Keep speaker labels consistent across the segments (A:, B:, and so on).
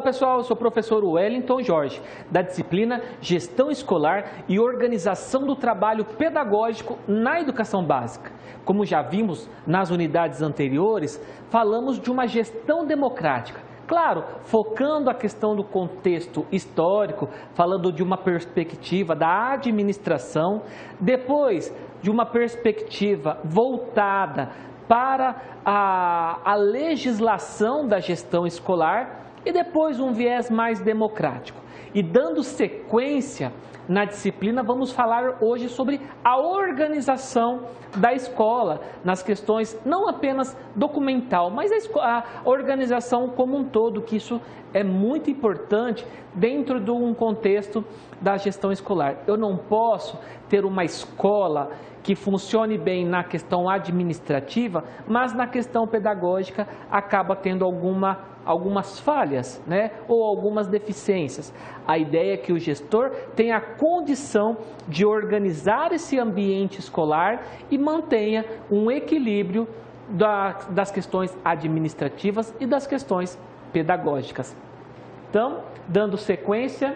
A: pessoal, eu sou o professor Wellington Jorge, da disciplina Gestão Escolar e Organização do Trabalho Pedagógico na Educação Básica. Como já vimos nas unidades anteriores, falamos de uma gestão democrática. Claro, focando a questão do contexto histórico, falando de uma perspectiva da administração, depois de uma perspectiva voltada para a legislação da gestão escolar e depois um viés mais democrático. E dando sequência na disciplina, vamos falar hoje sobre a organização da escola, nas questões não apenas documental, mas a organização como um todo, que isso é muito importante dentro de um contexto da gestão escolar. Eu não posso ter uma escola que funcione bem na questão administrativa, mas na questão pedagógica acaba tendo algumas falhas, né? Ou algumas deficiências. A ideia é que o gestor tenha a condição de organizar esse ambiente escolar e mantenha um equilíbrio das questões administrativas e das questões pedagógicas. Então, dando sequência,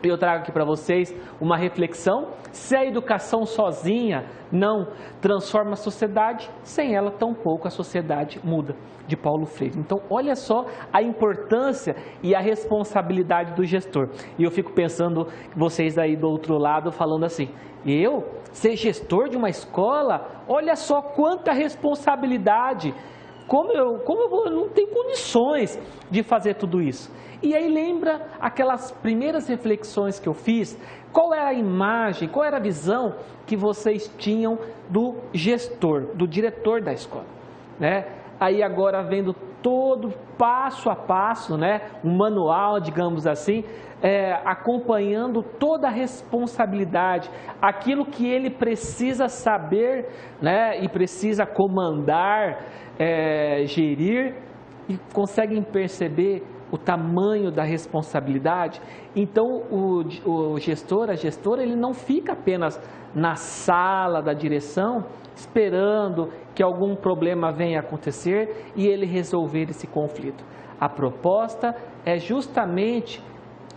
A: eu trago aqui para vocês uma reflexão. Se a educação sozinha não transforma a sociedade, sem ela tampouco a sociedade muda, de Paulo Freire. Então, olha só a importância e a responsabilidade do gestor. E eu fico pensando, vocês aí do outro lado falando assim, eu ser gestor de uma escola, olha só quanta responsabilidade. Como eu não tenho condições de fazer tudo isso? E aí lembra aquelas primeiras reflexões que eu fiz? Qual era a imagem, qual era a visão que vocês tinham do gestor, do diretor da escola, né? Aí agora vendo todo passo a passo, né, um manual, digamos assim, acompanhando toda a responsabilidade, aquilo que ele precisa saber, né, e precisa comandar, gerir, e conseguem perceber o tamanho da responsabilidade. Então o gestor, a gestora, ele não fica apenas na sala da direção esperando que algum problema venha acontecer e ele resolver esse conflito. A proposta é justamente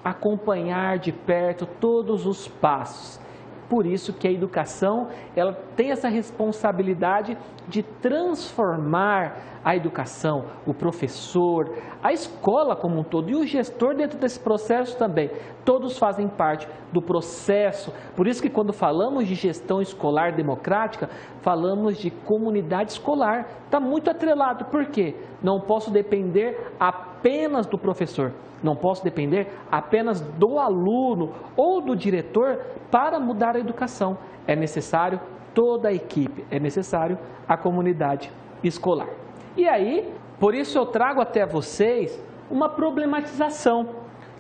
A: acompanhar de perto todos os passos. Por isso que a educação, ela tem essa responsabilidade de transformar a educação, o professor, a escola como um todo e o gestor dentro desse processo também. Todos fazem parte do processo. Por isso que quando falamos de gestão escolar democrática, falamos de comunidade escolar. Está muito atrelado. Por quê? Não posso depender apenas do professor. Não posso depender apenas do aluno ou do diretor para mudar a educação. É necessário toda a equipe, é necessário a comunidade escolar. E aí, por isso eu trago até vocês uma problematização,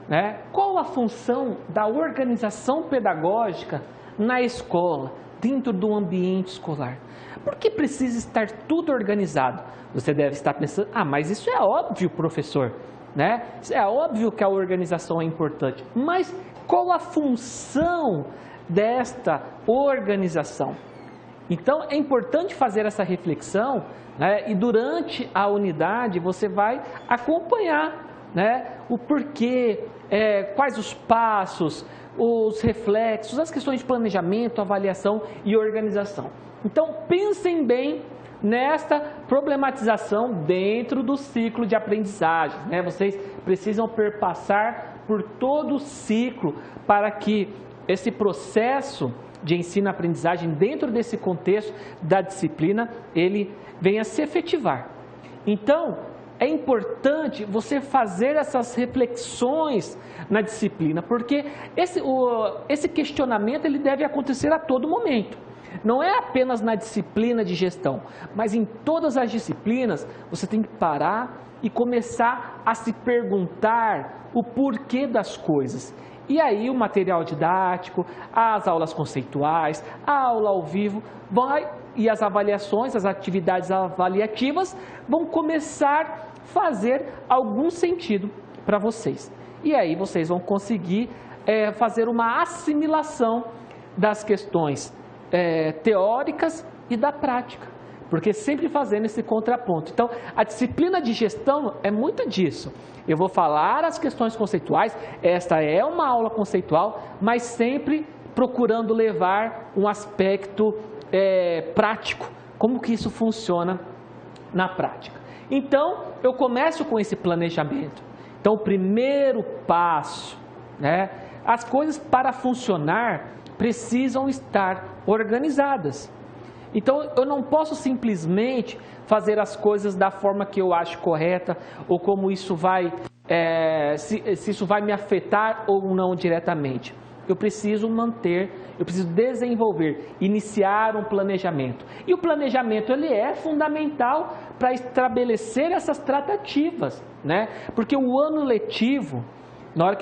A: né? Qual a função da organização pedagógica na escola, dentro do ambiente escolar? Por que precisa estar tudo organizado? Você deve estar pensando, mas isso é óbvio, professor, né? É óbvio que a organização é importante, mas qual a função desta organização? Então é importante fazer essa reflexão, né? E durante a unidade você vai acompanhar, né, o porquê, quais os passos, os reflexos, as questões de planejamento, avaliação e organização. Então pensem bem nesta problematização dentro do ciclo de aprendizagem, né? Vocês precisam perpassar por todo o ciclo para que esse processo de ensino-aprendizagem dentro desse contexto da disciplina, ele venha a se efetivar. Então, é importante você fazer essas reflexões na disciplina, porque esse questionamento ele deve acontecer a todo momento. Não é apenas na disciplina de gestão, mas em todas as disciplinas você tem que parar e começar a se perguntar o porquê das coisas. E aí o material didático, as aulas conceituais, a aula ao vivo e as avaliações, as atividades avaliativas vão começar a fazer algum sentido para vocês. E aí vocês vão conseguir fazer uma assimilação das questões teóricas e da prática. porque sempre fazendo esse contraponto. Então, a disciplina de gestão é muito disso. Eu vou falar as questões conceituais, esta é uma aula conceitual, mas sempre procurando levar um aspecto prático, como que isso funciona na prática. Então, eu começo com esse planejamento. Então, o primeiro passo, né? As coisas para funcionar precisam estar organizadas. Então, eu não posso simplesmente fazer as coisas da forma que eu acho correta ou como isso vai, se isso vai me afetar ou não diretamente. Eu preciso desenvolver, iniciar um planejamento. E o planejamento ele é fundamental para estabelecer essas tratativas, né? Porque o ano letivo, na hora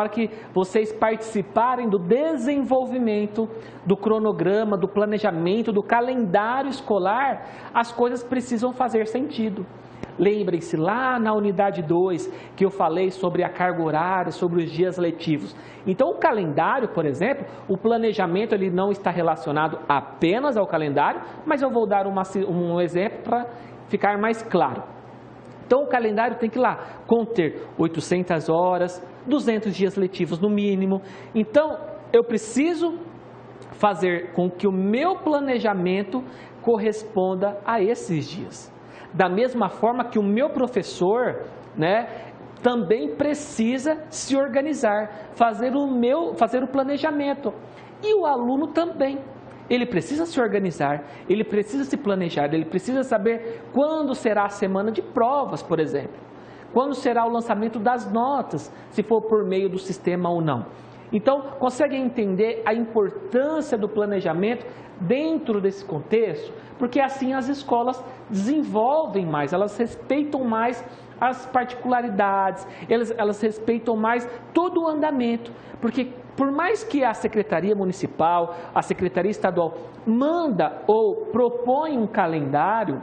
A: que vocês participarem do desenvolvimento do cronograma, do planejamento, do calendário escolar, as coisas precisam fazer sentido. Lembrem-se lá na unidade 2 que eu falei sobre a carga horária, sobre os dias letivos. Então o calendário, por exemplo, o planejamento ele não está relacionado apenas ao calendário, mas eu vou dar um exemplo para ficar mais claro. Então o calendário tem que ir lá conter 800 horas, 200 dias letivos no mínimo. Então eu preciso fazer com que o meu planejamento corresponda a esses dias. Da mesma forma que o meu professor, né, também precisa se organizar, fazer o planejamento. E o aluno também. Ele precisa se organizar, ele precisa se planejar, ele precisa saber quando será a semana de provas, por exemplo. Quando será o lançamento das notas, se for por meio do sistema ou não. Então, conseguem entender a importância do planejamento dentro desse contexto? Porque assim as escolas desenvolvem mais, elas respeitam mais as particularidades, elas respeitam mais todo o andamento. Porque por mais que a Secretaria Municipal, a Secretaria Estadual manda ou propõe um calendário,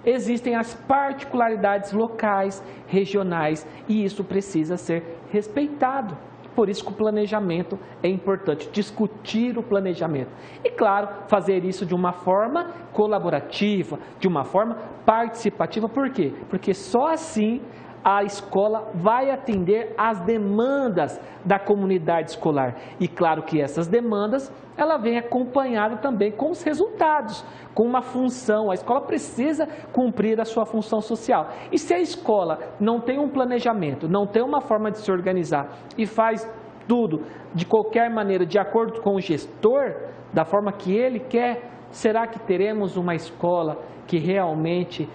A: existem as particularidades locais, regionais, e isso precisa ser respeitado. Por isso que o planejamento é importante, discutir o planejamento. E claro, fazer isso de uma forma colaborativa, de uma forma participativa. Por quê? Porque só assim a escola vai atender às demandas da comunidade escolar. E claro que essas demandas, ela vem acompanhada também com os resultados, com uma função. A escola precisa cumprir a sua função social. E se a escola não tem um planejamento, não tem uma forma de se organizar e faz tudo de qualquer maneira, de acordo com o gestor, da forma que ele quer, será que teremos uma escola que realmente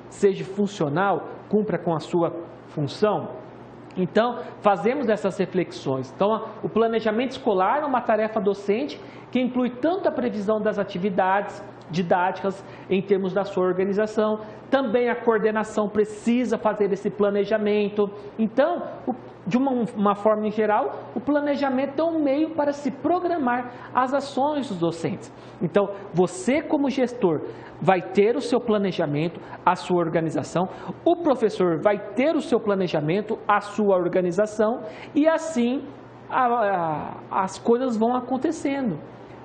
A: seja funcional, cumpra com a sua função? Então, fazemos essas reflexões. Então, o planejamento escolar é uma tarefa docente que inclui tanto a previsão das atividades didáticas em termos da sua organização, também a coordenação precisa fazer esse planejamento. Então, de uma forma em geral, o planejamento é um meio para se programar as ações dos docentes. Então, você como gestor vai ter o seu planejamento, a sua organização, o professor vai ter o seu planejamento, a sua organização, e assim as coisas vão acontecendo,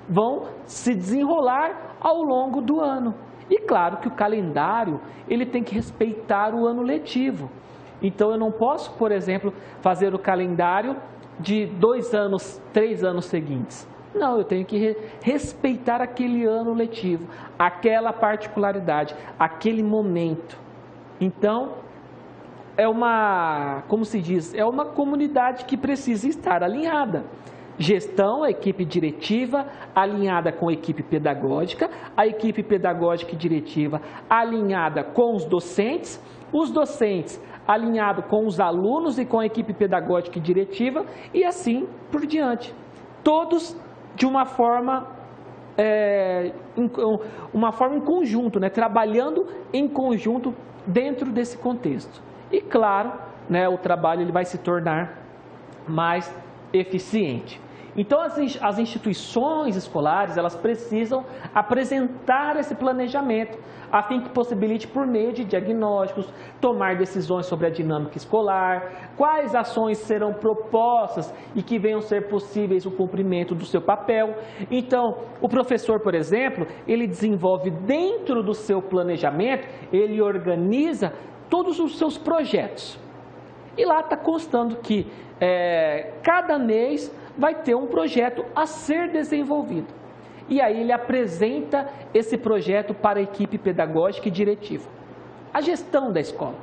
A: vão se desenrolar ao longo do ano. E claro que o calendário ele tem que respeitar o ano letivo. Então eu não posso, por exemplo, fazer o calendário de 2 anos, 3 anos seguintes. Não, eu tenho que respeitar aquele ano letivo, aquela particularidade, aquele momento. Então, como se diz, é uma comunidade que precisa estar alinhada. Gestão, a equipe diretiva, alinhada com a equipe pedagógica e diretiva alinhada com os docentes alinhado com os alunos e com a equipe pedagógica e diretiva, e assim por diante. Todos de uma forma em conjunto, né? Trabalhando em conjunto dentro desse contexto. E claro, né, o trabalho ele vai se tornar mais eficiente. Então, as instituições escolares, elas precisam apresentar esse planejamento, a fim que possibilite, por meio de diagnósticos, tomar decisões sobre a dinâmica escolar, quais ações serão propostas e que venham ser possíveis o cumprimento do seu papel. Então, o professor, por exemplo, ele desenvolve dentro do seu planejamento, ele organiza todos os seus projetos. E lá está constando que cada mês vai ter um projeto a ser desenvolvido. E aí ele apresenta esse projeto para a equipe pedagógica e diretiva. A gestão da escola.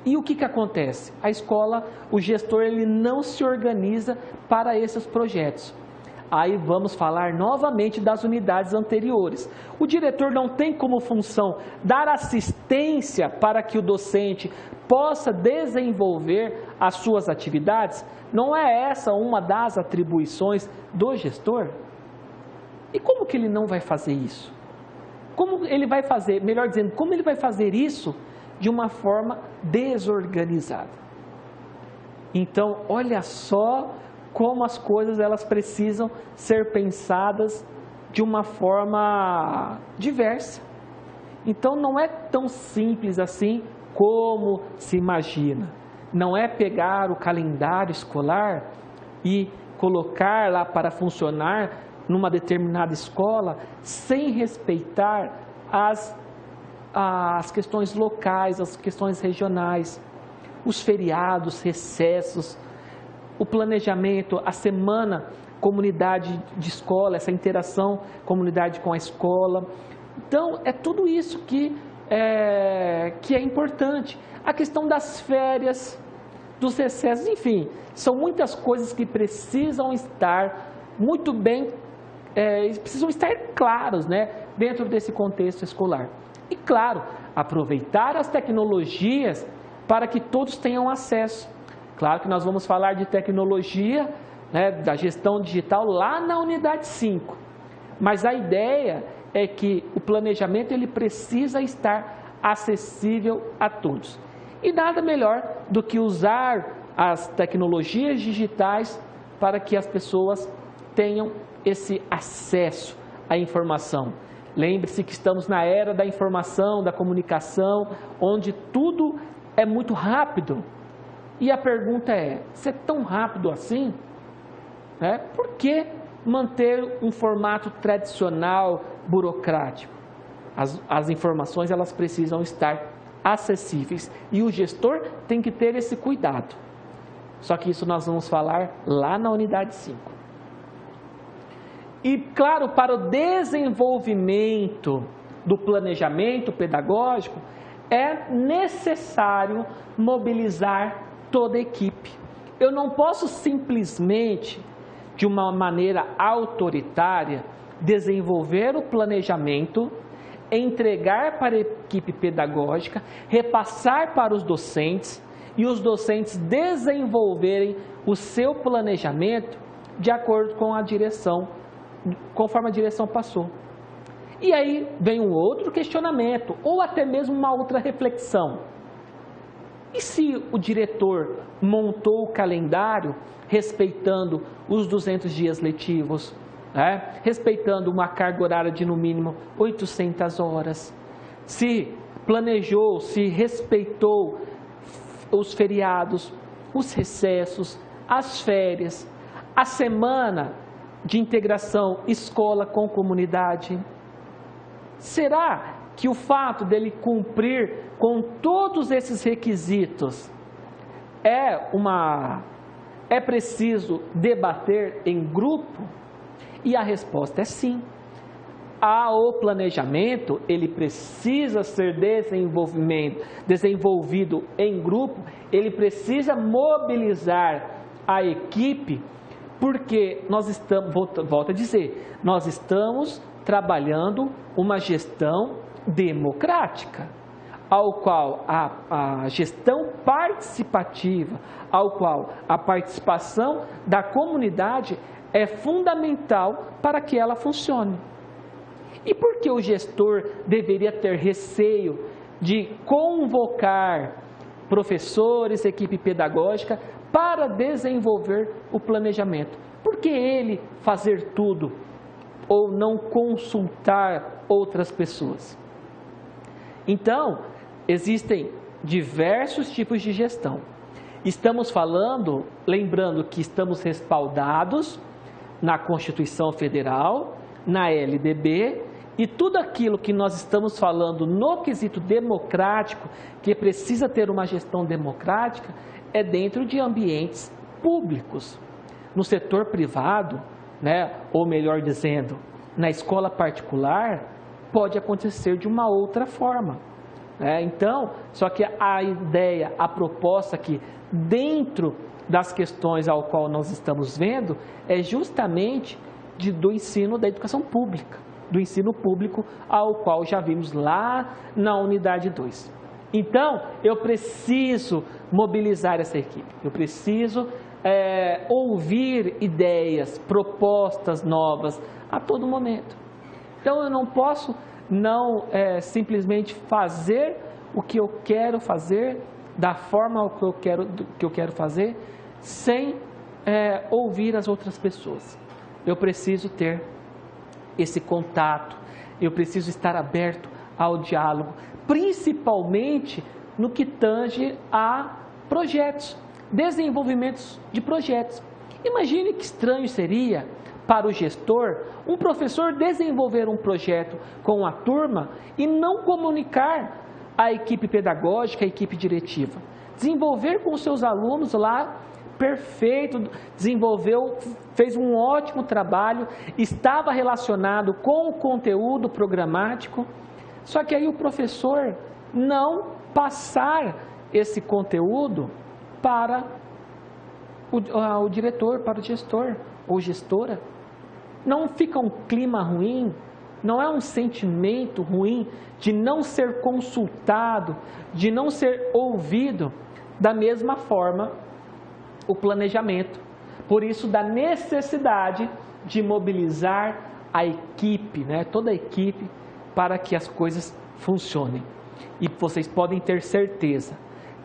A: E o que acontece? A escola, o gestor, ele não se organiza para esses projetos. Aí vamos falar novamente das unidades anteriores. O diretor não tem como função dar assistência para que o docente possa desenvolver as suas atividades? Não é essa uma das atribuições do gestor? E como que ele não vai fazer isso? Como ele vai fazer, melhor dizendo, como ele vai fazer isso de uma forma desorganizada? Então, olha só como as coisas elas precisam ser pensadas de uma forma diversa. Então, não é tão simples assim como se imagina. Não é pegar o calendário escolar e colocar lá para funcionar numa determinada escola sem respeitar as questões locais, as questões regionais, os feriados, recessos, o planejamento, a semana, comunidade de escola, essa interação comunidade com a escola. Então, é tudo isso que é importante. A questão das férias, dos recessos, enfim, são muitas coisas que precisam estar muito bem, precisam estar claros, né, dentro desse contexto escolar. E, claro, aproveitar as tecnologias para que todos tenham acesso. Claro que nós vamos falar de tecnologia, né, da gestão digital lá na unidade 5. Mas a ideia é que o planejamento ele precisa estar acessível a todos. E nada melhor do que usar as tecnologias digitais para que as pessoas tenham esse acesso à informação. Lembre-se que estamos na era da informação, da comunicação, onde tudo é muito rápido. E a pergunta é, se é tão rápido assim, né, por que manter um formato tradicional, burocrático? As informações elas precisam estar acessíveis e o gestor tem que ter esse cuidado. Só que isso nós vamos falar lá na unidade 5. E, claro, para o desenvolvimento do planejamento pedagógico, é necessário mobilizar toda a equipe. Eu não posso simplesmente, de uma maneira autoritária, desenvolver o planejamento, entregar para a equipe pedagógica, repassar para os docentes e os docentes desenvolverem o seu planejamento de acordo com a direção, conforme a direção passou. E aí vem um outro questionamento, ou até mesmo uma outra reflexão. E se o diretor montou o calendário respeitando os 200 dias letivos, respeitando uma carga horária de no mínimo 800 horas, se planejou, se respeitou os feriados, os recessos, as férias, a semana de integração escola com comunidade? Será que o fato dele cumprir com todos esses requisitos é preciso debater em grupo? E a resposta é sim. O planejamento ele precisa ser desenvolvido em grupo, ele precisa mobilizar a equipe, porque nós estamos, volto a dizer, nós estamos trabalhando uma gestão democrática, ao qual a gestão participativa, ao qual a participação da comunidade é fundamental para que ela funcione. E por que o gestor deveria ter receio de convocar professores, equipe pedagógica, para desenvolver o planejamento? Por por que ele fazer tudo ou não consultar outras pessoas? Então, existem diversos tipos de gestão. Estamos falando, lembrando que estamos respaldados na Constituição Federal, na LDB, e tudo aquilo que nós estamos falando no quesito democrático, que precisa ter uma gestão democrática, é dentro de ambientes públicos. No setor privado, né, ou melhor dizendo, na escola particular, pode acontecer de uma outra forma. Então, só que a ideia, a proposta aqui, dentro das questões ao qual nós estamos vendo, é justamente do ensino da educação pública, do ensino público ao qual já vimos lá na unidade 2. Então, eu preciso mobilizar essa equipe, eu preciso ouvir ideias, propostas novas a todo momento. Então, eu não posso simplesmente fazer o que eu quero fazer, da forma que eu quero fazer, sem ouvir as outras pessoas. Eu preciso ter esse contato, eu preciso estar aberto ao diálogo, principalmente no que tange a projetos, desenvolvimentos de projetos. Imagine que estranho seria para o gestor um professor desenvolver um projeto com a turma e não comunicar à equipe pedagógica, à equipe diretiva. Desenvolver com os seus alunos lá, perfeito, fez um ótimo trabalho, estava relacionado com o conteúdo programático, só que aí o professor não passar esse conteúdo para o diretor, para o gestor ou gestora. Não fica um clima ruim, não é um sentimento ruim de não ser consultado, de não ser ouvido. Da mesma forma, o planejamento. Por isso, da necessidade de mobilizar a equipe, toda a equipe, para que as coisas funcionem. E vocês podem ter certeza,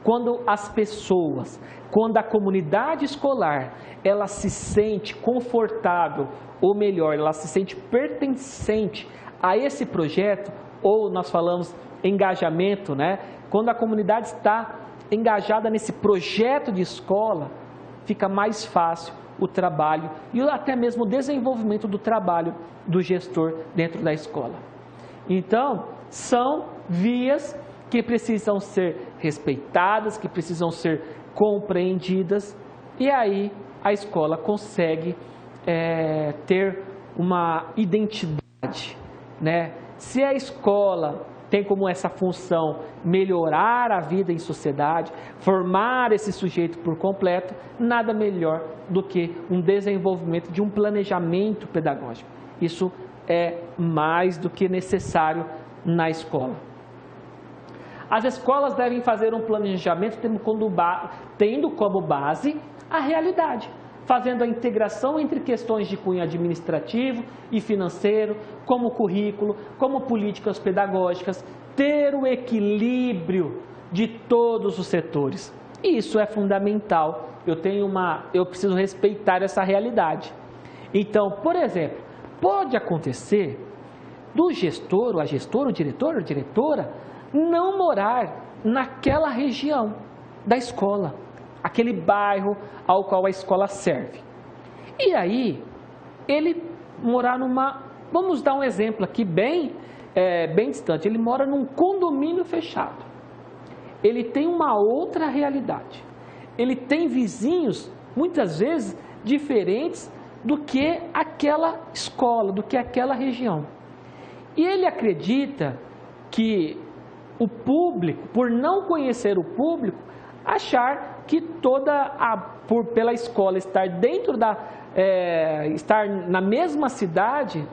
A: quando as pessoas, quando a comunidade escolar, ela se sente confortável, ou melhor, ela se sente pertencente a esse projeto, ou nós falamos engajamento, quando a comunidade está engajada nesse projeto de escola, fica mais fácil o trabalho e até mesmo o desenvolvimento do trabalho do gestor dentro da escola. Então, são vias que precisam ser respeitadas, que precisam ser compreendidas, e aí a escola consegue ter uma identidade, Se a escola tem como essa função melhorar a vida em sociedade, formar esse sujeito por completo, nada melhor do que um desenvolvimento de um planejamento pedagógico. Isso é mais do que necessário na escola. As escolas devem fazer um planejamento tendo como base a realidade, fazendo a integração entre questões de cunho administrativo e financeiro, como currículo, como políticas pedagógicas, ter o equilíbrio de todos os setores. E isso é fundamental, eu preciso respeitar essa realidade. Então, por exemplo, pode acontecer do gestor, ou a gestora, o diretor ou diretora, não morar naquela região da escola, aquele bairro ao qual a escola serve. E aí, ele morar vamos dar um exemplo aqui bem distante, ele mora num condomínio fechado. Ele tem uma outra realidade. Ele tem vizinhos, muitas vezes, diferentes do que aquela escola, do que aquela região. E ele acredita que o público, por não conhecer o público, achar que pela escola estar estar na mesma cidade,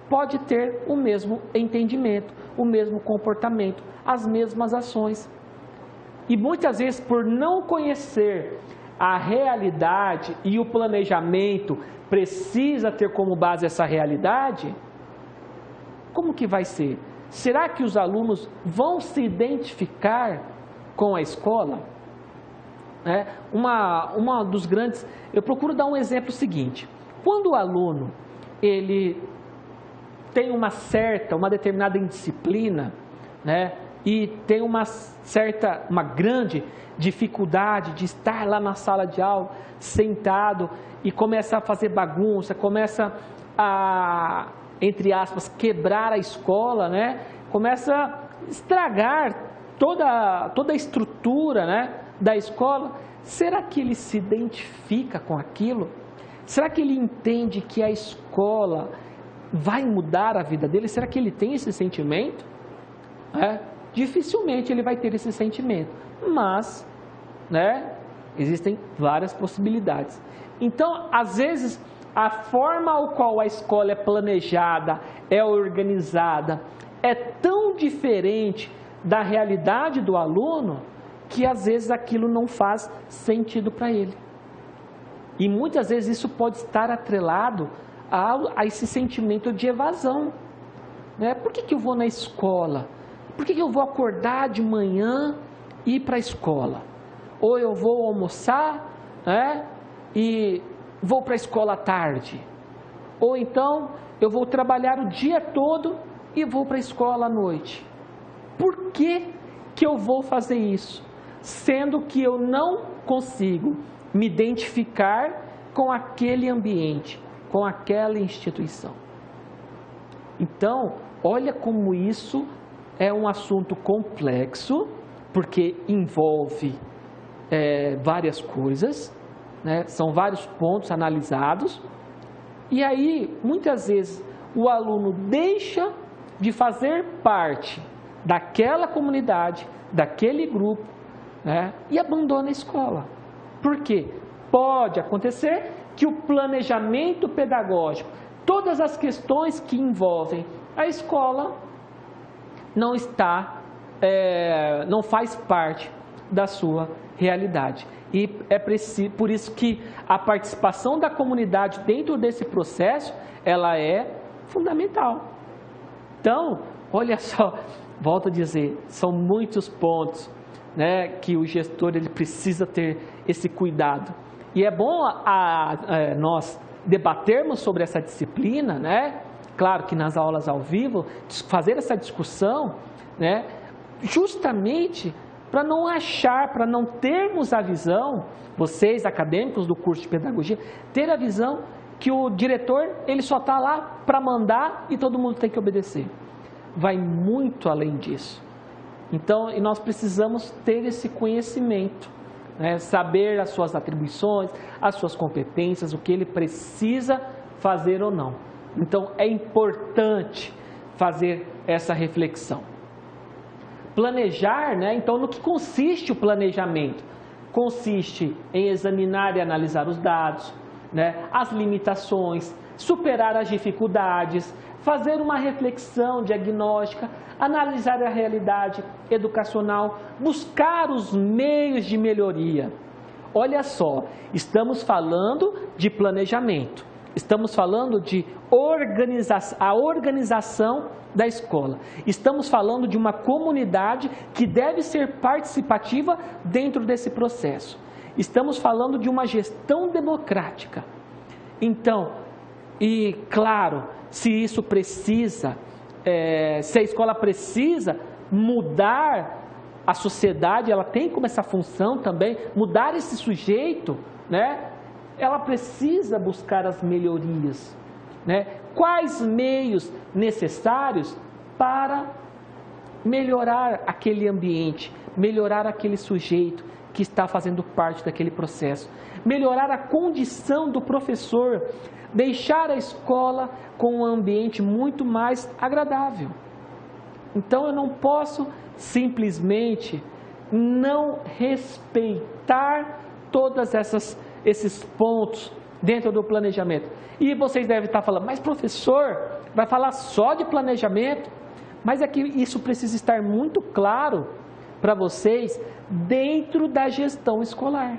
A: pode ter o mesmo entendimento, o mesmo comportamento, as mesmas ações. E muitas vezes, por não conhecer a realidade e o planejamento precisa ter como base essa realidade, como que vai ser? Será que os alunos vão se identificar com a escola? Uma dos grandes... Eu procuro dar um exemplo seguinte. quando o aluno ele tem uma determinada indisciplina, né, e tem uma grande dificuldade de estar lá na sala de aula, sentado, e começa a fazer bagunça, começa a, entre aspas, quebrar a escola, né, começa a estragar toda a estrutura, né, da escola. Será que ele se identifica com aquilo? Será que ele entende que a escola vai mudar a vida dele? Será que ele tem esse sentimento? Dificilmente ele vai ter esse sentimento, mas, né, existem várias possibilidades. Então, às vezes, a forma ao qual a escola é planejada, é organizada, é tão diferente da realidade do aluno, que às vezes aquilo não faz sentido para ele. E muitas vezes isso pode estar atrelado a esse sentimento de evasão, né? Por que eu vou na escola? Por que eu vou acordar de manhã e ir para a escola? Ou eu vou almoçar, né, e vou para a escola à tarde? Ou então eu vou trabalhar o dia todo e vou para a escola à noite? Por que eu vou fazer isso? Sendo que eu não consigo me identificar com aquele ambiente, com aquela instituição. Então, olha como isso é um assunto complexo, porque envolve várias coisas, né? São vários pontos analisados, e aí, muitas vezes, o aluno deixa de fazer parte daquela comunidade, daquele grupo, né? E abandona a escola. Por quê? Pode acontecer que o planejamento pedagógico, todas as questões que envolvem a escola, não faz parte da sua realidade. E por isso que a participação da comunidade dentro desse processo, ela é fundamental. Então, olha só, volto a dizer, são muitos pontos, né, que o gestor ele precisa ter esse cuidado. E é bom nós debatermos sobre essa disciplina, né? Claro que nas aulas ao vivo, fazer essa discussão, né, justamente para não termos a visão, vocês acadêmicos do curso de pedagogia, ter a visão que o diretor ele só está lá para mandar e todo mundo tem que obedecer. Vai muito além disso. Então, e nós precisamos ter esse conhecimento, né, saber as suas atribuições, as suas competências, o que ele precisa fazer ou não. Então, é importante fazer essa reflexão. Planejar, né? Então, no que consiste o planejamento? Consiste em examinar e analisar os dados, né, as limitações, superar as dificuldades, fazer uma reflexão diagnóstica, analisar a realidade educacional, buscar os meios de melhoria. Olha só, estamos falando de planejamento, estamos falando de a organização da escola, estamos falando de uma comunidade que deve ser participativa dentro desse processo, estamos falando de uma gestão democrática. Então, e claro, se isso precisa, se a escola precisa mudar a sociedade, ela tem como essa função também, mudar esse sujeito, né? Ela precisa buscar as melhorias, né? Quais meios necessários para melhorar aquele ambiente, melhorar aquele sujeito que está fazendo parte daquele processo, melhorar a condição do professor, deixar a escola com um ambiente muito mais agradável. Então eu não posso simplesmente não respeitar todos esses pontos dentro do planejamento. E vocês devem estar falando, mas professor, vai falar só de planejamento? Mas é que isso precisa estar muito claro para vocês dentro da gestão escolar.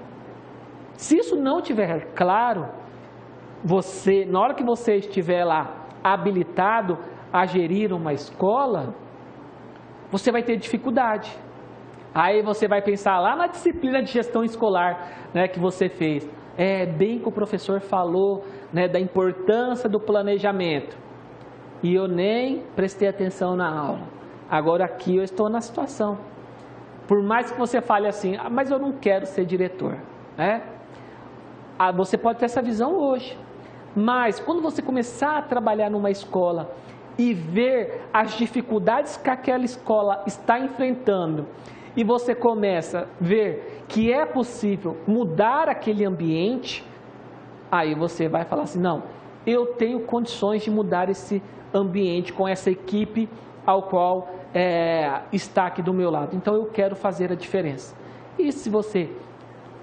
A: Se isso não estiver claro, na hora que você estiver lá habilitado a gerir uma escola, você vai ter dificuldade. Aí você vai pensar lá na disciplina de gestão escolar, né, que você fez. bem que o professor falou, né, da importância do planejamento. E eu nem prestei atenção na aula. Agora aqui eu estou na situação. Por mais que você fale assim, mas eu não quero ser diretor, né? Você pode ter essa visão hoje. Mas quando você começar a trabalhar numa escola e ver as dificuldades que aquela escola está enfrentando, e você começa a ver que é possível mudar aquele ambiente, aí você vai falar assim, não, eu tenho condições de mudar esse ambiente com essa equipe ao qual está aqui do meu lado. Então eu quero fazer a diferença. E se você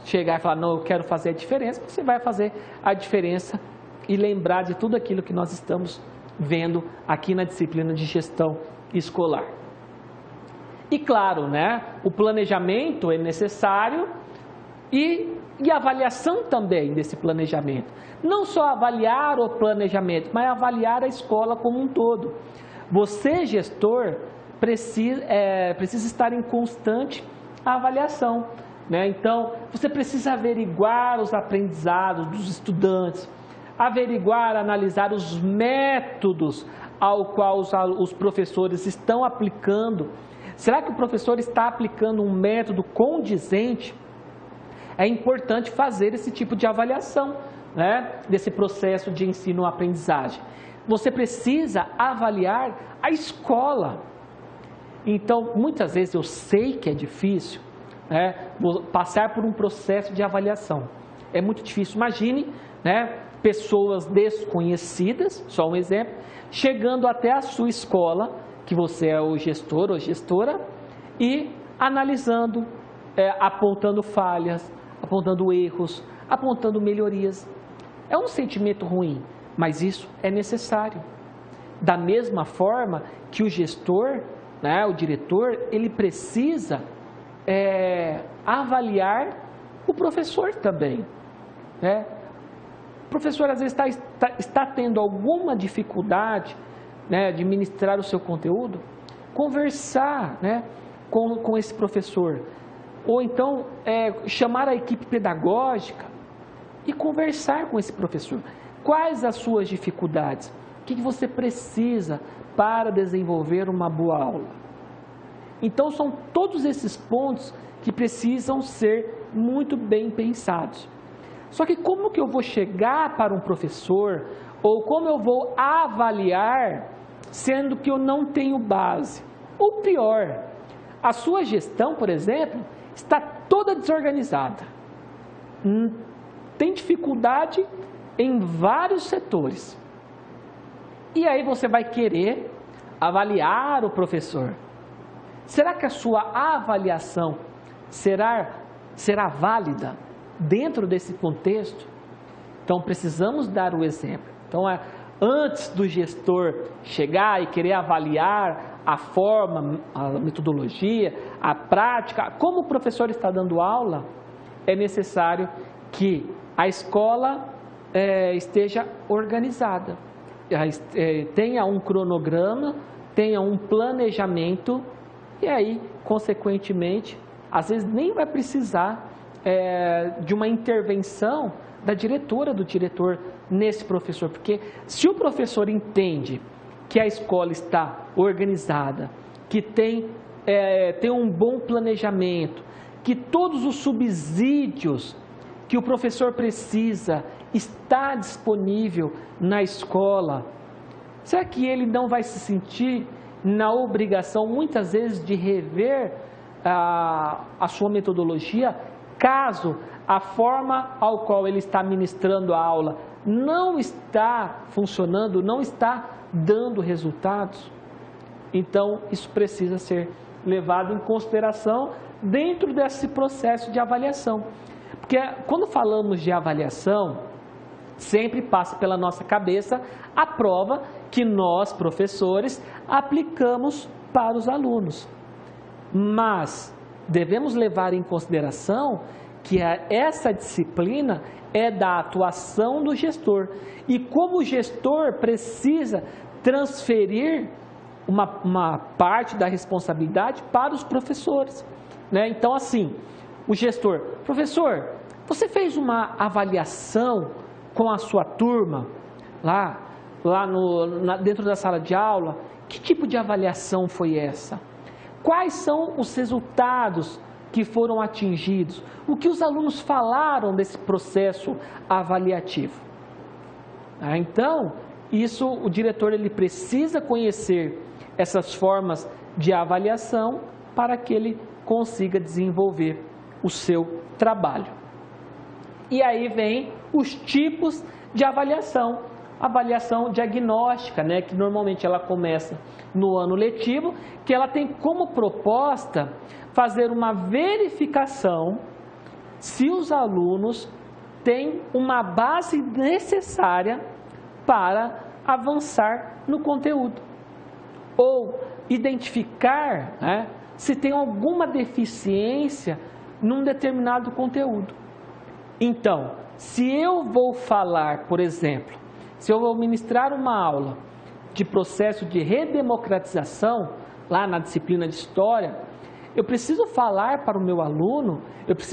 A: chegar e falar, não, eu quero fazer a diferença, você vai fazer a diferença e lembrar de tudo aquilo que nós estamos vendo aqui na disciplina de gestão escolar. E claro, né, o planejamento é necessário e a avaliação também desse planejamento. Não só avaliar o planejamento, mas avaliar a escola como um todo. Você, gestor, precisa estar em constante avaliação, né? Então, você precisa averiguar os aprendizados dos estudantes, averiguar, analisar os métodos ao qual os professores estão aplicando. Será que o professor está aplicando um método condizente? É importante fazer esse tipo de avaliação, né, desse processo de ensino-aprendizagem. Você precisa avaliar a escola. Então, muitas vezes eu sei que é difícil, né, passar por um processo de avaliação. É muito difícil. Imagine, né, pessoas desconhecidas, só um exemplo, chegando até a sua escola, que você é o gestor ou gestora, e analisando, apontando falhas, apontando erros, apontando melhorias. É um sentimento ruim, mas isso é necessário. Da mesma forma que o gestor, né, o diretor, ele precisa avaliar o professor também, né? O professor às vezes está tendo alguma dificuldade, né, de ministrar o seu conteúdo, conversar, né, com esse professor, ou então chamar a equipe pedagógica e conversar com esse professor. Quais as suas dificuldades? O que você precisa para desenvolver uma boa aula? Então são todos esses pontos que precisam ser muito bem pensados. Só que como que eu vou chegar para um professor, ou como eu vou avaliar, sendo que eu não tenho base? Ou pior, a sua gestão, por exemplo, está toda desorganizada. Tem dificuldade em vários setores. E aí você vai querer avaliar o professor. Será que a sua avaliação será válida dentro desse contexto? Então precisamos dar o exemplo. Então antes do gestor chegar e querer avaliar a forma, a metodologia, a prática, como o professor está dando aula, é necessário que a escola esteja organizada, tenha um cronograma, tenha um planejamento, e aí, consequentemente, às vezes nem vai precisar de uma intervenção da diretora, do diretor nesse professor, porque se o professor entende que a escola está organizada, que tem um bom planejamento, que todos os subsídios que o professor precisa está disponível na escola, será que ele não vai se sentir na obrigação, muitas vezes, de rever a sua metodologia, caso a forma ao qual ele está ministrando a aula não está funcionando, não está dando resultados? Então, isso precisa ser levado em consideração dentro desse processo de avaliação. Porque quando falamos de avaliação, sempre passa pela nossa cabeça a prova que nós, professores, aplicamos para os alunos. Mas devemos levar em consideração que essa disciplina é da atuação do gestor. E como o gestor precisa transferir uma parte da responsabilidade para os professores, né? Então, assim, o gestor, professor, Você fez uma avaliação com a sua turma, dentro da sala de aula? Que tipo de avaliação foi essa? Quais são os resultados que foram atingidos? O que os alunos falaram desse processo avaliativo? Então, o diretor ele precisa conhecer essas formas de avaliação para que ele consiga desenvolver o seu trabalho. E aí vem os tipos de avaliação. Avaliação diagnóstica, que normalmente ela começa no ano letivo, que ela tem como proposta fazer uma verificação se os alunos têm uma base necessária para avançar no conteúdo, ou identificar se tem alguma deficiência num determinado conteúdo. Então, se eu vou falar, por exemplo, se eu vou ministrar uma aula de processo de redemocratização, lá na disciplina de História, eu preciso falar para o meu aluno,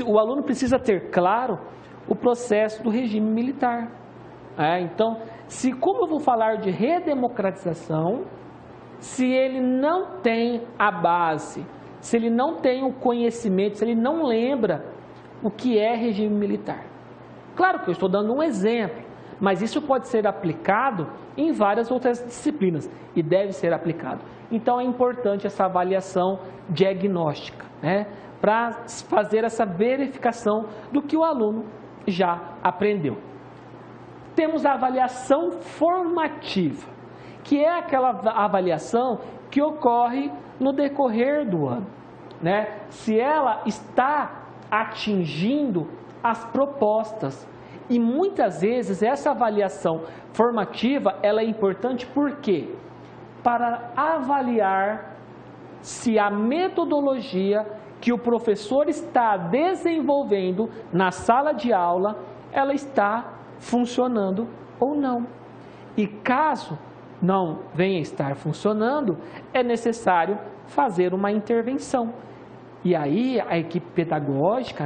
A: o aluno precisa ter claro o processo do regime militar. Então, como eu vou falar de redemocratização, se ele não tem a base, se ele não tem o conhecimento, se ele não lembra o que é regime militar? Claro que eu estou dando um exemplo, mas isso pode ser aplicado em várias outras disciplinas e deve ser aplicado. Então é importante essa avaliação diagnóstica, para fazer essa verificação do que o aluno já aprendeu. Temos a avaliação formativa, que é aquela avaliação que ocorre no decorrer do ano, se ela está atingindo as propostas. E muitas vezes essa avaliação formativa ela é importante porque para avaliar se a metodologia que o professor está desenvolvendo na sala de aula ela está funcionando ou não. E caso não venha estar funcionando, é necessário fazer uma intervenção. E aí a equipe pedagógica,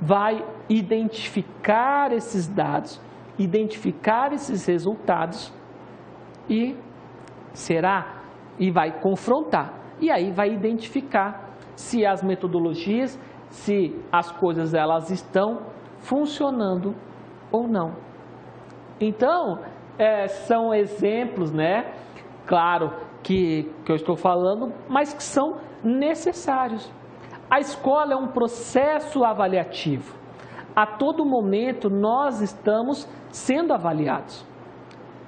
A: vai identificar esses dados, identificar esses resultados e vai confrontar. E aí vai identificar se as metodologias, se as coisas elas estão funcionando ou não. Então, são exemplos, claro que eu estou falando, mas que são necessários. A escola é um processo avaliativo. A todo momento nós estamos sendo avaliados.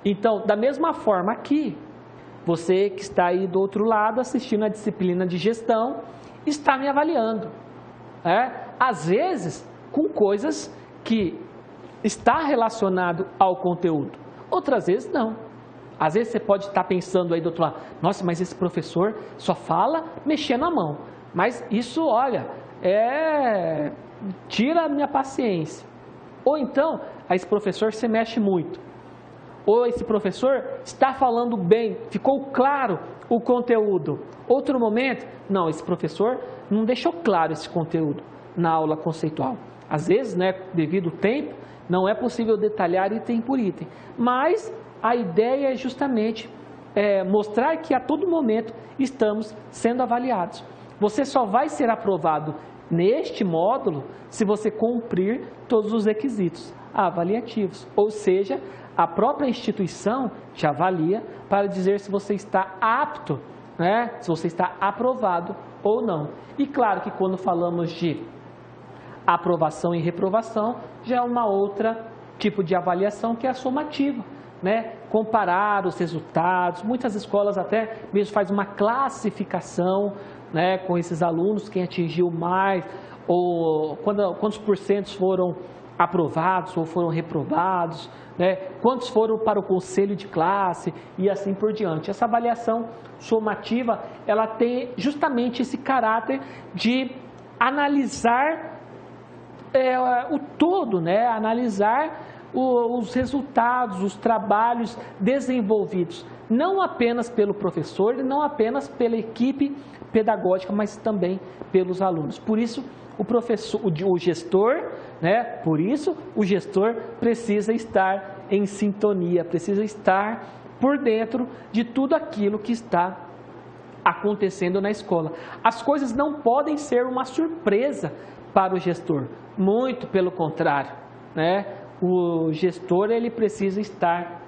A: Então, da mesma forma aqui, você que está aí do outro lado assistindo a disciplina de gestão, está me avaliando. Às vezes, com coisas que está relacionado ao conteúdo. Outras vezes, não. Às vezes você pode estar pensando aí do outro lado, nossa, mas esse professor só fala mexendo a mão. Mas isso, olha, tira a minha paciência. Ou então, esse professor se mexe muito. Ou esse professor está falando bem, ficou claro o conteúdo. Outro momento, não, esse professor não deixou claro esse conteúdo na aula conceitual. Às vezes, devido ao tempo, não é possível detalhar item por item. Mas a ideia é justamente mostrar que a todo momento estamos sendo avaliados. Você só vai ser aprovado neste módulo se você cumprir todos os requisitos avaliativos. Ou seja, a própria instituição te avalia para dizer se você está apto, se você está aprovado ou não. E claro que quando falamos de aprovação e reprovação, já é uma outra tipo de avaliação que é a somativa. Comparar os resultados, muitas escolas até mesmo fazem uma classificação com esses alunos, quem atingiu mais, ou quantos porcentos foram aprovados ou foram reprovados, quantos foram para o conselho de classe e assim por diante. Essa avaliação somativa, ela tem justamente esse caráter de analisar o todo, analisar os resultados, os trabalhos desenvolvidos, não apenas pelo professor, não apenas pela equipe pedagógica, mas também pelos alunos. Por isso, o professor, o gestor, né? Por isso, o gestor precisa estar em sintonia, precisa estar por dentro de tudo aquilo que está acontecendo na escola. As coisas não podem ser uma surpresa para o gestor, muito pelo contrário, né? O gestor ele precisa estar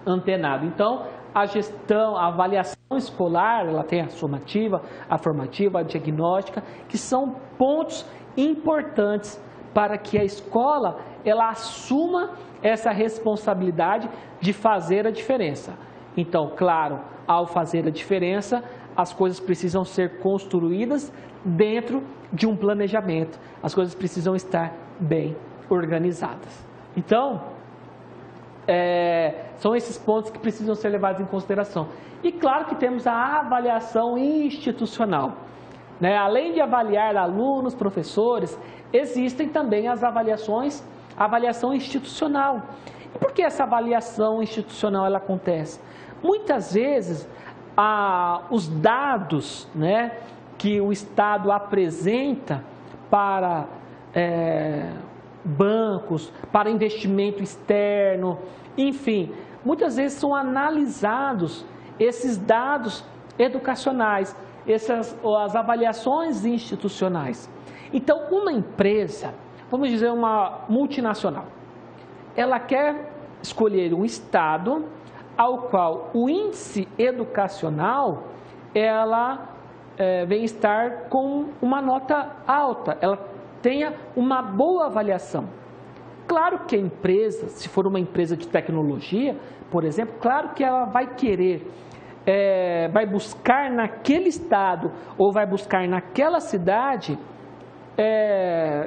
A: antenado. Então, a gestão, a avaliação escolar, ela tem a sumativa, a formativa, a diagnóstica, que são pontos importantes para que a escola ela assuma essa responsabilidade de fazer a diferença. Então, claro, ao fazer a diferença, as coisas precisam ser construídas dentro de um planejamento. As coisas precisam estar bem organizadas. Então, são esses pontos que precisam ser levados em consideração. E claro que temos a avaliação institucional, né? Além de avaliar alunos, professores, existem também a avaliação institucional. E por que essa avaliação institucional ela acontece? Muitas vezes, os dados, né, que o Estado apresenta para bancos, para investimento externo, enfim, muitas vezes são analisados esses dados educacionais, as avaliações institucionais. Então, uma empresa, vamos dizer uma multinacional, ela quer escolher um estado ao qual o índice educacional, ela vem estar com uma nota alta, ela tenha uma boa avaliação. Claro que a empresa, se for uma empresa de tecnologia, por exemplo, claro que ela vai querer, vai buscar naquele estado ou vai buscar naquela cidade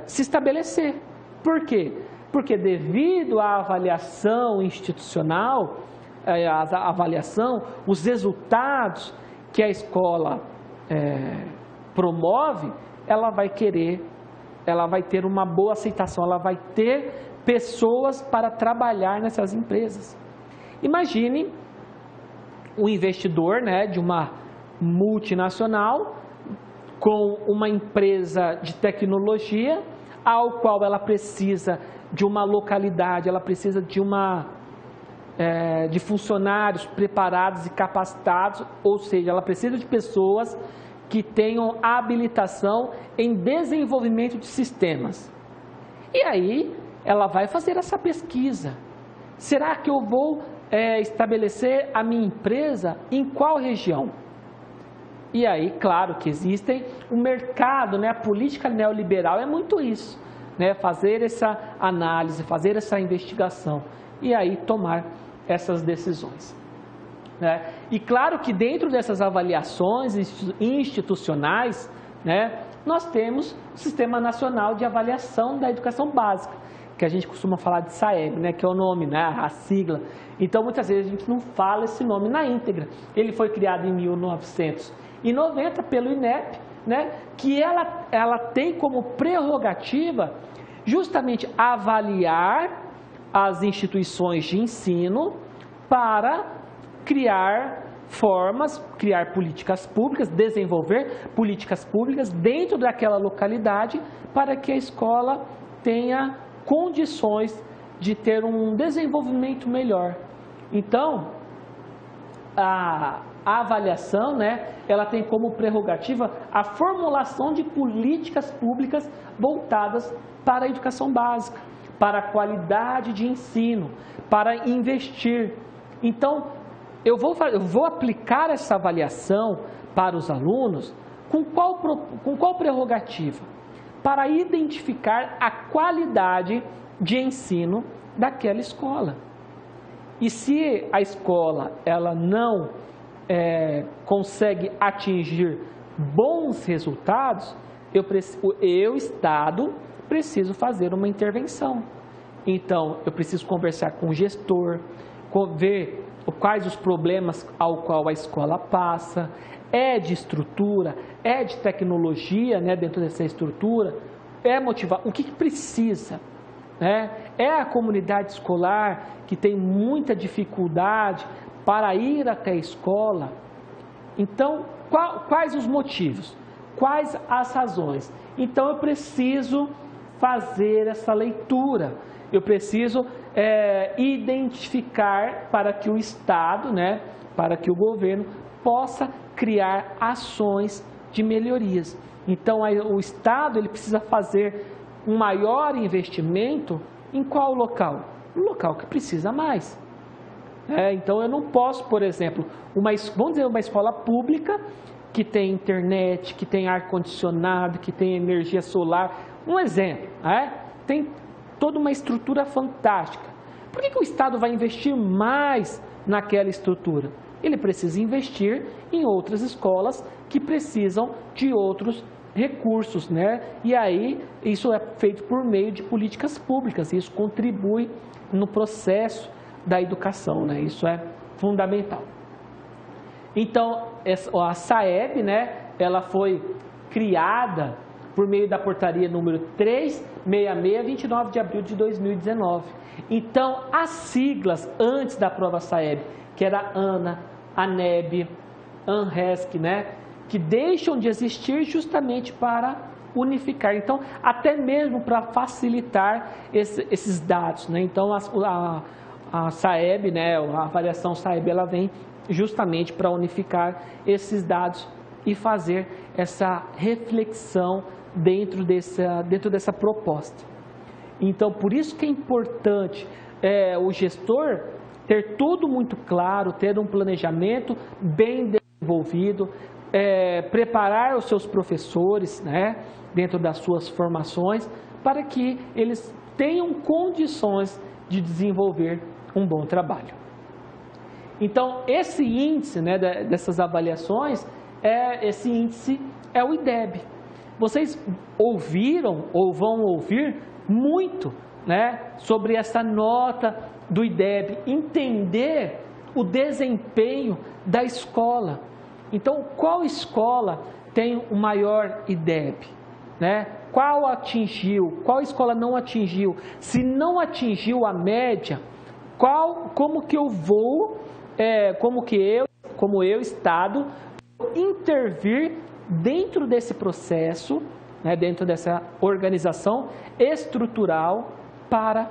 A: se estabelecer. Por quê? Porque devido à avaliação institucional, a avaliação, os resultados que a escola promove, ela vai ter uma boa aceitação, ela vai ter pessoas para trabalhar nessas empresas. Imagine um investidor, né, de uma multinacional com uma empresa de tecnologia, ao qual ela precisa de uma localidade, ela precisa de funcionários preparados e capacitados, ou seja, ela precisa de pessoas que tenham habilitação em desenvolvimento de sistemas. E aí, ela vai fazer essa pesquisa. Será que eu vou estabelecer a minha empresa em qual região? E aí, claro que existem o mercado, né? A política neoliberal é muito isso, né? Fazer essa análise, fazer essa investigação e aí tomar essas decisões. Né? E claro que dentro dessas avaliações institucionais, né, nós temos o Sistema Nacional de Avaliação da Educação Básica, que a gente costuma falar de SAEB, né, que é o nome, né, a sigla. Então, muitas vezes a gente não fala esse nome na íntegra. Ele foi criado em 1990 pelo INEP, né, que ela tem como prerrogativa justamente avaliar as instituições de ensino para criar formas, criar políticas públicas, desenvolver políticas públicas dentro daquela localidade para que a escola tenha condições de ter um desenvolvimento melhor. Então, a avaliação, né, ela tem como prerrogativa a formulação de políticas públicas voltadas para a educação básica, para a qualidade de ensino, para investir. Então, eu vou aplicar essa avaliação para os alunos com qual prerrogativa? Para identificar a qualidade de ensino daquela escola. E se a escola ela não consegue atingir bons resultados, eu, Estado, preciso fazer uma intervenção. Então, eu preciso conversar com o gestor, ver quais os problemas ao qual a escola passa, de estrutura, de tecnologia, né, dentro dessa estrutura, motivar, o que precisa, né? É a comunidade escolar que tem muita dificuldade para ir até a escola. Então, quais os motivos? Quais as razões? Então eu preciso fazer essa leitura, eu preciso identificar para que o Estado, né, para que o governo possa criar ações de melhorias. Então o Estado ele precisa fazer um maior investimento em qual local? No local que precisa mais. Então eu não posso, por exemplo, vamos dizer uma escola pública que tem internet, que tem ar-condicionado, que tem energia solar, um exemplo, tem toda uma estrutura fantástica. Por que o Estado vai investir mais naquela estrutura? Ele precisa investir em outras escolas que precisam de outros recursos, né? E aí isso é feito por meio de políticas públicas, isso contribui no processo da educação, né? Isso é fundamental. Então, a SAEB, né, ela foi criada por meio da portaria número 366, 29 de abril de 2019. Então, as siglas antes da prova SAEB, que era ANA, ANEB, ANRESC, né, que deixam de existir justamente para unificar. Então, até mesmo para facilitar esses dados, né? Então, a SAEB, né, a avaliação SAEB, ela vem justamente para unificar esses dados e fazer essa reflexão dentro dessa proposta. Então, por isso que é importante o gestor ter tudo muito claro, ter um planejamento bem desenvolvido, preparar os seus professores, né, dentro das suas formações, para que eles tenham condições de desenvolver um bom trabalho. Então, esse índice, né, dessas avaliações, esse índice é o IDEB. Vocês ouviram ou vão ouvir muito, né, sobre essa nota do IDEB, entender o desempenho da escola. Então, qual escola tem o maior IDEB? Né? Qual atingiu? Qual escola não atingiu? Se não atingiu a média, como que eu vou, como eu, Estado, intervir dentro desse processo, né, dentro dessa organização estrutural para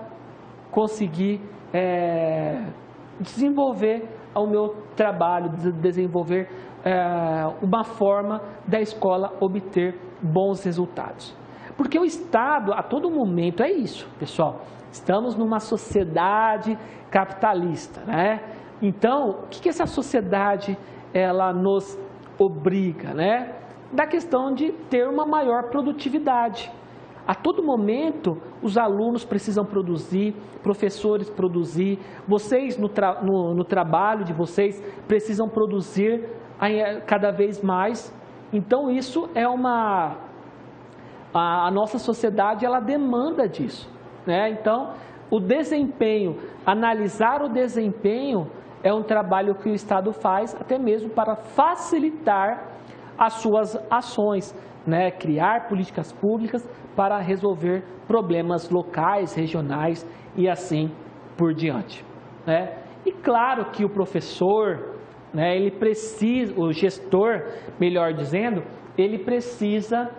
A: conseguir desenvolver o meu trabalho, desenvolver uma forma da escola obter bons resultados. Porque o Estado, a todo momento, é isso, pessoal. Estamos numa sociedade capitalista, né? Então, o que essa sociedade ela nos obriga, né? Da questão de ter uma maior produtividade. A todo momento, os alunos precisam produzir, professores produzir, vocês no trabalho de vocês precisam produzir cada vez mais. Então, isso é a nossa sociedade ela demanda disso, né? Então, o desempenho, analisar o desempenho é um trabalho que o Estado faz até mesmo para facilitar as suas ações, né? Criar políticas públicas para resolver problemas locais, regionais e assim por diante, né? E claro que o professor, né, ele precisa, o gestor, melhor dizendo, ele precisa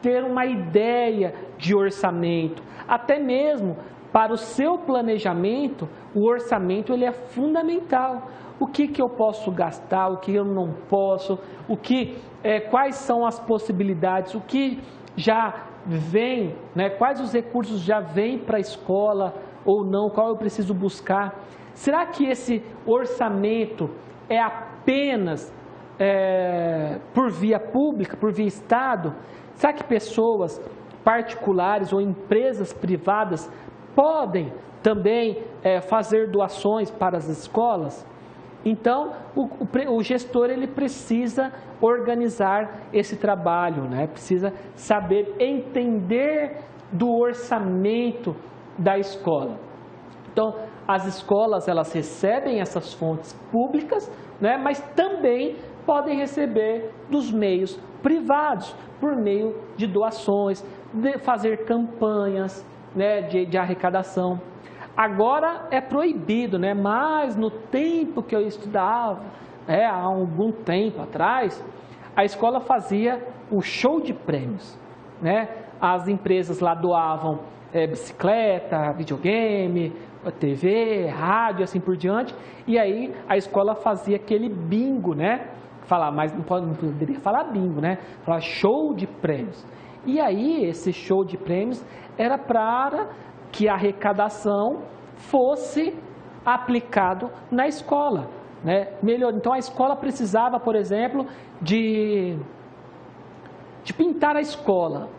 A: ter uma ideia de orçamento, até mesmo para o seu planejamento, o orçamento ele é fundamental. O que eu posso gastar, o que eu não posso, quais são as possibilidades, o que já vem, né, quais os recursos já vêm para a escola ou não, qual eu preciso buscar. Será que esse orçamento é apenas por via pública, por via Estado? Será que pessoas particulares ou empresas privadas podem também fazer doações para as escolas? Então, o gestor ele precisa organizar esse trabalho, né? Precisa saber entender do orçamento da escola. Então, as escolas elas recebem essas fontes públicas, né? Mas também podem receber dos meios privados, por meio de doações, de fazer campanhas, né, de arrecadação. Agora é proibido, né? Mas no tempo que eu estudava, há algum tempo atrás, a escola fazia o show de prêmios, né? As empresas lá doavam bicicleta, videogame, TV, rádio, assim por diante, e aí a escola fazia aquele bingo, né? Falar, mas não poderia falar bingo, né? Falar show de prêmios. E aí esse show de prêmios era para que a arrecadação fosse aplicado na escola, né? Melhor, então a escola precisava, por exemplo, de pintar a escola.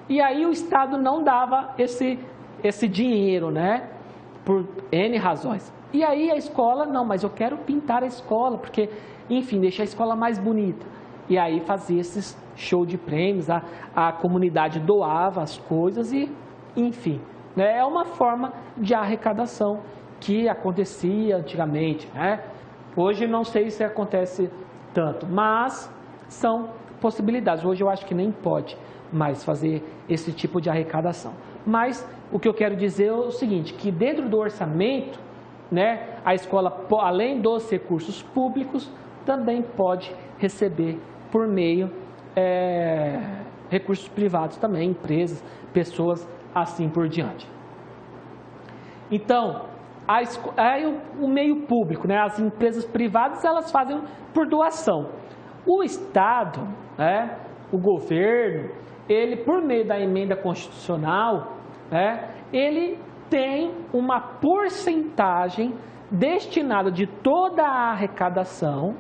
A: E aí o Estado não dava esse dinheiro, né? Por N razões. E aí a escola, não, mas eu quero pintar a escola, porque, enfim, deixar a escola mais bonita. E aí fazia esses show de prêmios, a comunidade doava as coisas e, enfim, né? É uma forma de arrecadação que acontecia antigamente, né? Hoje não sei se acontece tanto, mas são possibilidades. Hoje eu acho que nem pode mais fazer esse tipo de arrecadação. Mas o que eu quero dizer é o seguinte, que dentro do orçamento, né, a escola, além dos recursos públicos, também pode receber por meio recursos privados também, empresas, pessoas, assim por diante. Então, o meio público, né, as empresas privadas, elas fazem por doação. O Estado, né, o governo, ele, por meio da emenda constitucional, né, ele tem uma porcentagem destinada de toda a arrecadação.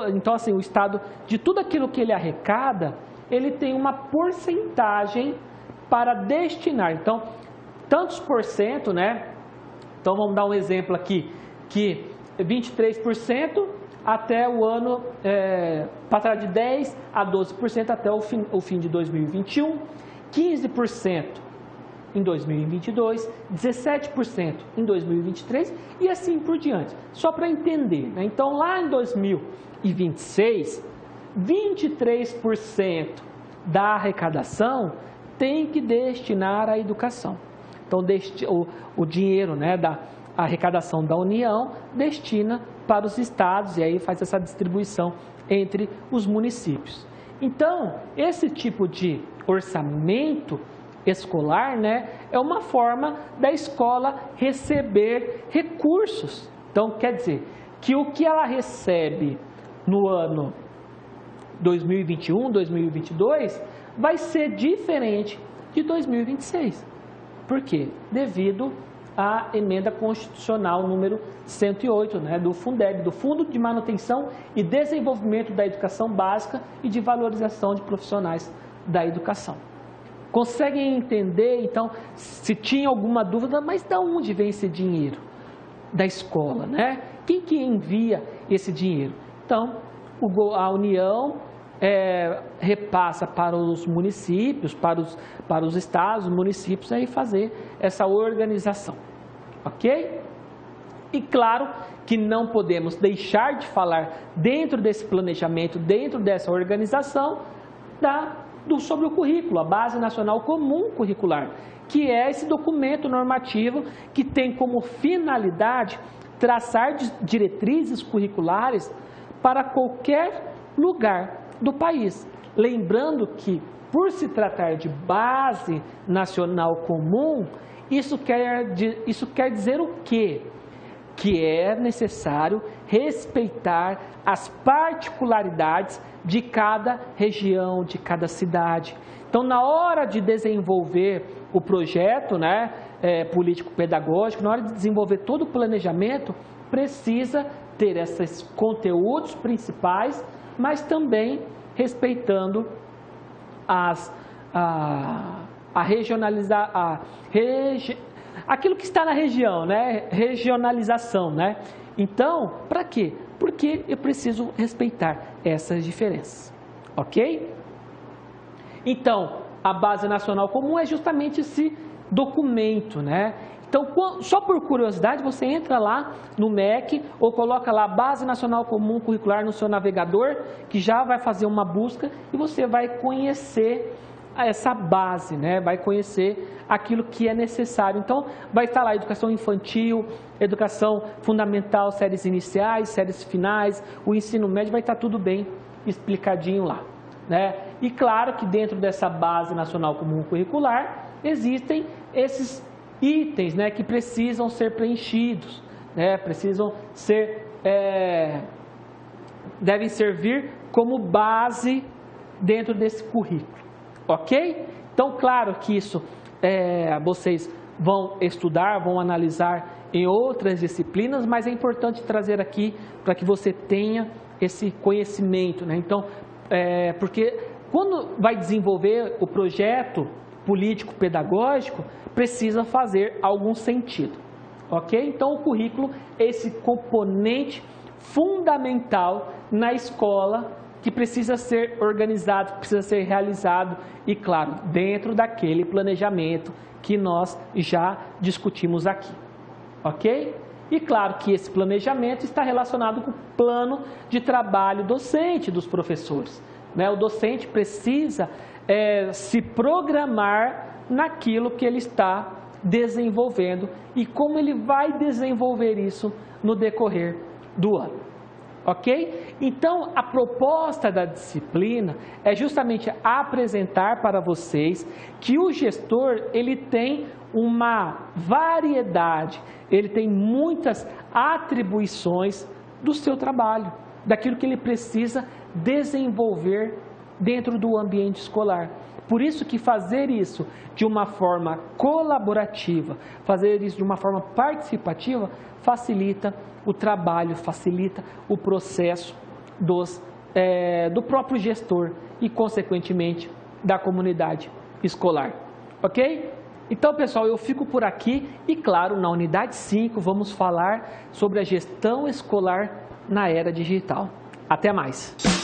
A: Então, assim, o Estado, de tudo aquilo que ele arrecada, ele tem uma porcentagem para destinar. Então, tantos por cento, né? Então, vamos dar um exemplo aqui, que 23% até o ano, passará de 10% a 12% até o fim de 2021, 15% em 2022, 17% em 2023 e assim por diante. Só para entender, né? Então, lá em 2026, 23% da arrecadação tem que destinar à educação. Então, o dinheiro, né, da arrecadação da União destina para os estados e aí faz essa distribuição entre os municípios. Então, esse tipo de orçamento escolar, né, é uma forma da escola receber recursos. Então, quer dizer que o que ela recebe no ano 2021, 2022, vai ser diferente de 2026. Por quê? Devido à emenda constitucional número 108, né, do Fundeb, do Fundo de Manutenção e Desenvolvimento da Educação Básica e de Valorização de Profissionais da Educação. Conseguem entender, então, se tinha alguma dúvida, mas de onde vem esse dinheiro? Da escola, né? Quem que envia esse dinheiro? Então, a União repassa para os municípios, para os estados, municípios, aí fazer essa organização, ok? E claro que não podemos deixar de falar dentro desse planejamento, dentro dessa organização, sobre o currículo, a Base Nacional Comum Curricular, que é esse documento normativo que tem como finalidade traçar diretrizes curriculares para qualquer lugar do país. Lembrando que, por se tratar de Base Nacional Comum, isso quer dizer o quê? Que é necessário respeitar as particularidades de cada região, de cada cidade. Então, na hora de desenvolver o projeto, né, político-pedagógico, na hora de desenvolver todo o planejamento, precisa ter esses conteúdos principais, mas também respeitando aquilo que está na região, né? Regionalização, né? Então, para quê? Porque eu preciso respeitar essas diferenças, ok? Então, a Base Nacional Comum é justamente esse documento, né? Então, só por curiosidade, você entra lá no MEC ou coloca lá Base Nacional Comum Curricular no seu navegador, que já vai fazer uma busca e você vai conhecer essa base, né? Vai conhecer aquilo que é necessário. Então, vai estar lá educação infantil, educação fundamental, séries iniciais, séries finais, o ensino médio, vai estar tudo bem explicadinho lá, né? E claro que dentro dessa base nacional comum curricular, existem esses itens, né, que precisam ser preenchidos, né? Precisam ser, devem servir como base dentro desse currículo, ok? Então, claro que isso vocês vão estudar, vão analisar em outras disciplinas, mas é importante trazer aqui para que você tenha esse conhecimento, né? Então, porque quando vai desenvolver o projeto político-pedagógico, precisa fazer algum sentido, ok? Então, o currículo é esse componente fundamental na escola que precisa ser organizado, que precisa ser realizado e, claro, dentro daquele planejamento que nós já discutimos aqui, ok? E claro que esse planejamento está relacionado com o plano de trabalho docente dos professores, né? O docente precisa se programar naquilo que ele está desenvolvendo e como ele vai desenvolver isso no decorrer do ano. Ok? Então, a proposta da disciplina é justamente apresentar para vocês que o gestor, ele tem uma variedade, ele tem muitas atribuições do seu trabalho, daquilo que ele precisa desenvolver dentro do ambiente escolar. Por isso que fazer isso de uma forma colaborativa, fazer isso de uma forma participativa, facilita o trabalho, facilita o processo do próprio gestor e, consequentemente, da comunidade escolar. Ok? Então, pessoal, eu fico por aqui e, claro, na unidade 5 vamos falar sobre a gestão escolar na era digital. Até mais!